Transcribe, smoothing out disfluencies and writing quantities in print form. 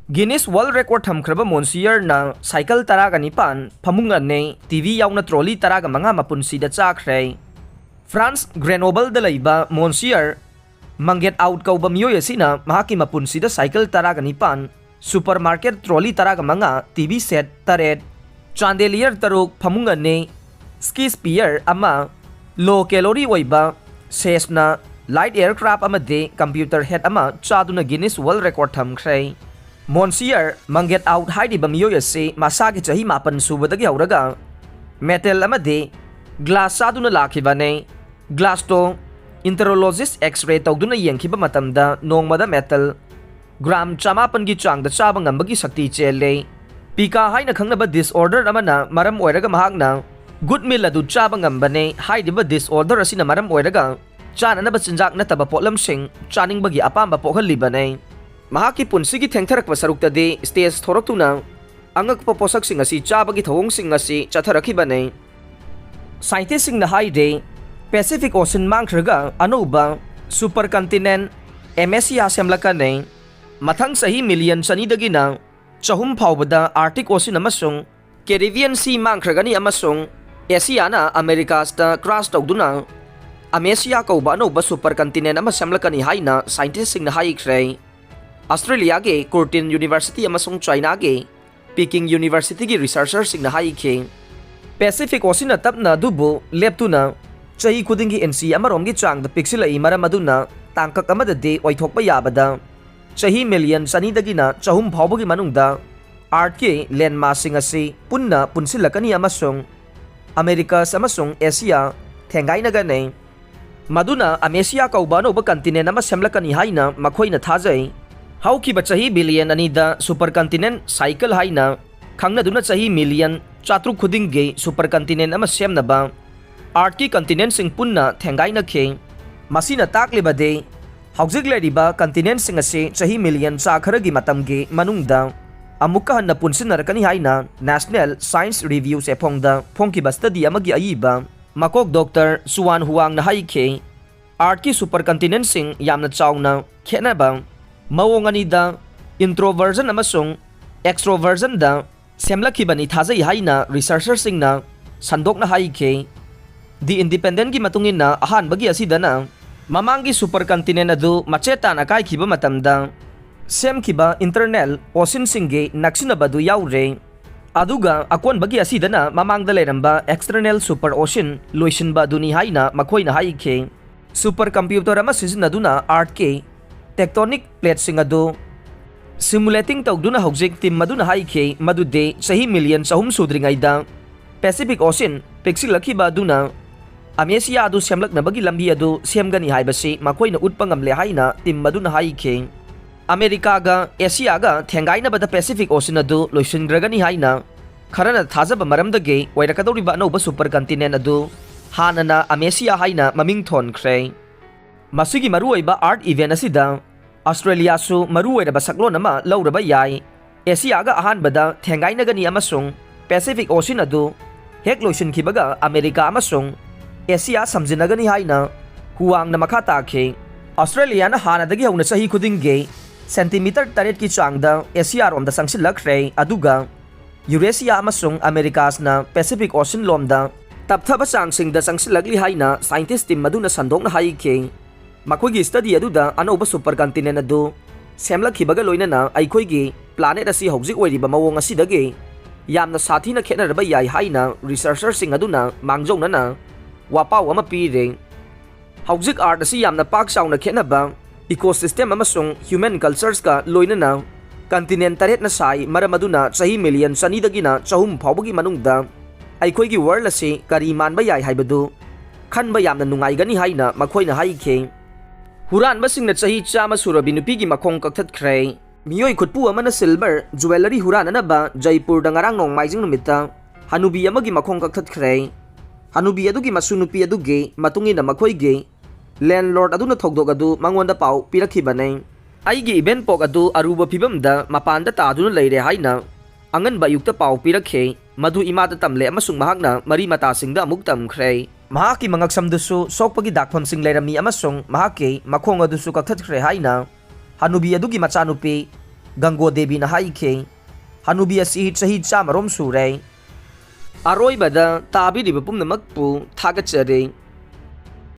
Guinness world record थमख्रब मोन्सियर ना cycle तरागा निपान फमुंग अने TV याउना trolley तरागा मंगा मपुनसीदा चाख्रे फ्रांस ग्रेनोबल द लैबा मोन्सियर मंगेट आउट कौबा मियोय असिना महाकी मपुनसीदा साइकिल तरागा निपान सुपरमार्केट ट्रॉली तरागा मंगा टीवी सेट तरेट चांदेलियर तरुक फमुंग अने स्की स्पीयर अमा लो कैलोरी ओइबा सेस्ना लाइट एयरक्राफ्ट अमदे कंप्यूटर हेड अमा चादुना गिनीस वर्ल्ड रेकॉर्ड थमख्रे मोन्सियर मंगेट आउट हाइडिबा मियोय असे मासागी चही मापन सुबदगी हौरगा मेटल अमदे ग्लास चादुना लाखिबाने ग्लास तो इंटरोलॉजिस्ट एक्सरे तौदुना येंखिबा मतमदा नोंगमदा मेटल ग्राम चामापन की चांगदा चाबा ngambagi शक्ति चेले पीका हाइना खंगनबा डिसऑर्डर अमना मरम ओइरगा महागना गुड मिल अदु चाबा ngambane हाइदिबा डिसऑर्डर असिना मरम ओइरगा चाननबा चिंजाक नतबा पोलमसिंग चानिंगबगी अपांबा पोखलिबाने महाकी पुनसिगी थेंगथरकबा सरुक्तदे स्टेज थोरक्तुना अंगकपा पोसकसिंग असि चाबगी थवोंगसिंग असि चथरखिबाने साइंटिस्टसिंगना हाइदे पैसिफिक ओशन मांगख्रगा अनौबा सुपर कंटिनेंट एमएसिया सेमलकने मथंग सही मिलियन सनीदगिना चहुम फावबदा आर्टिक ओशन अमसुंग कैरिबियन सी मांगख्रगनी अमसुंग एशियाना अमेरिकास्ता क्रॉस तौदुना अमेसिया कौबा अनौबा सुपर कंटिनेंट अमा सेमलकनी हाइना साइंटिस्टसिंगना हाइख्रे ऑस्ट्रेलिया के कुर्टिन यूनिवर्सिटी अमसुंग चाइना के पीकिंग यूनिवर्सिटी की रिसर्चर्स हाइखे पैसिफिक ओशन तपना दुबु लेप्तुना चही खुदिंगी एनसी अमरोम की चांग पिक्सिलई मरम अदुना तांकक अमददे ओइथोकपा याबदा चही मिलियन सनीदगिना चहुम फावबगी मनुंगदा आर्ट के लैंडमार्कसिंग असे पुन्ना पुनसिलकनी अमसुंग अमेरिकास अमसुंग एशिया थेंगाइनगने मदुना अमेसिया कौबा अनौबा कंटिनेंट अमा सेमलकनी हाइना मखोइना थाजै हौखिबा चही बिलियन अनिदा सुपर कंटिनेंट साइकिल हाइना खंगनदुना चही मिलियन चात्रु खुदिंगे सुपर कंटिनेंट अमा सेमनबा आर्ट की कंटिनेंट सिंग पुन्ना थेंगाइनखे मसिना ताकलिबदे हौजिक लेरिबा कंटिनेंट सिंग असे चही मिलियन चाखरगी मतमगे मनुंगदा अमुक्का हन्ना पुनसिनरकनी हाइना नेशनल साइंस रिव्यू सेफोंगदा फोंखिबा स्टडी अमगी अयिबा मकोक डॉक्टर सुवान हुआंगना हाइखे आर्ट की सुपर कंटिनेंट सिंग यामना चावना खेनबा मवोंग अनिदा इंट्रोवर्जन अमसुंग एक्सट्रोवर्जन दा सेमलखिबनी थाजै हाइना रिसर्चर्ससिंगना संदोकना हाइखे दि इंडिपेंडेंट की मतुंगिना अहानबगी असिदना ममांगी सुपर कंटिनेंट अदु मचेताना काइखिबा मतमदा सेमखिबा इंटरनल ओशन सिंगे नक्सिनबदु याउरे अदुगा अकोनबगी असिदना ममांगदा लेरंबा एक्सटर्नल सुपर ओशन लोइसिनबा दुनी हाइना मखोइना हाइखे सुपर कंप्यूटर अमा सिजनदुना आर्ट के टेक्टोनिक प्लेट्सिंग अदु सिमुलेटिंग तौदुना हौजिक टीम मदुना हाइखे मदुदे सही मिलियन चहुम सुद्रिंगाइदा पैसिफिक ओशन पिक्सिलखिबा दुना अमेसिया अदु सेमलकनबगी लंबी अदु सेमगनी हाइबसी मखोइना उटपा ngamle हाइना टीम मदुना हाइखे अमेरिकागा एशियागा थेंगाइनबदा पैसिफिक ओशन अदु लोइसिनग्रगनी हाइना खरना थाजबा मरमदगे ओइरकदौरिबा अनौबा सुपर कंटिनेंट अदु हानना अमेसिया हाइना ममिंग थोनख्रे मसिगी मरुओइबा आर्ट इवेंट असिदा ऑस्ट्रेलिया सु मरुओइरबा सकलोन अमा लौरबा याय एशियागा अहानबदा थेंगाइनगनी अमसुंग पैसिफिक ओशन अदु हेक लोइसिनखिबगा अमेरिका अमसुंग एशिया समजिनगनी हाइना हुआंगना मखा ताखे ऑस्ट्रेलियाना हानदगी हौना चही खुदिंगे सेंटीमीटर 8 की चांगदा एशिया रोमदा संगसिलखरे अदुगा यूरेशिया अमसुंग अमेरिकासना पैसिफिक ओशन लोमदा तपथबा चांगसिंगदा संगसिलगली हाइना साइंटिस्ट टीम मदुना संदोकना हाइखे मखोइगी स्टडी अदुदा अनौबा सुपर कंटिनेंट अदु सेमलखिबगा लोइनना अइखोइगी प्लानेट असी हौजिक ओइरिबा मवोंग असिदगे यामना साथीना खेनरबा याय हाइना रिसर्चर्ससिंग अदुना मांगजौनना वापाव अमा पीरे हौजिक आर्ट असी यामना पाक चावना खेनबा इकोसिस्टम अमसुंग ह्यूमन कल्चर्स का लोइनना कंटिनेंट तरेटना साई मरम अदुना चही मिलियन सनीदगिना चहुम फावबगी मनुंगदा अइखोइगी वर्ल्ड असी करी मानबा याय हाइबदु खनबा यामना नुंगाइगनी हाइना मखोइना हाइखे हुरानबसिंगना चही चामा सुरबी नुपीगी मखोंग कक्थतख्रे मियोय खुटपु अमना सिल्वर ज्वेलरी हुराननबा जयपुर दंगारांग नोंगमाइजिंग नुमिता हनुबी अमगी मखोंग कक्थतख्रे हनुबी अदुगी मसु नुपी अदुगे मतुंगिना मखोइगे लैंडलॉर्ड अदुना थोगदोग अदु मंगोंदा पाउ पिरखिबने आइगे इवेंट पोक अदु अरुबा फिबमदा मपानदा तादुना लैरे हाइना अंगनबा युक्त पाउ पिरखे मधु इमादा तमले अमसुंग महागना मरी मतासिंगदा अमुक तमख्रे महाकी मंगक्समदुसु सोकपगी दाखफमसिंग लैरमी अमसुंग Mahake मखोंग अदुसु कक्थतख्रे हाइना हनुबी अदुगी मचानुपी Gango Devi na haike Hanubi asi chahi chamarom sure Aroi bada tabi di bapum namakpu thagachare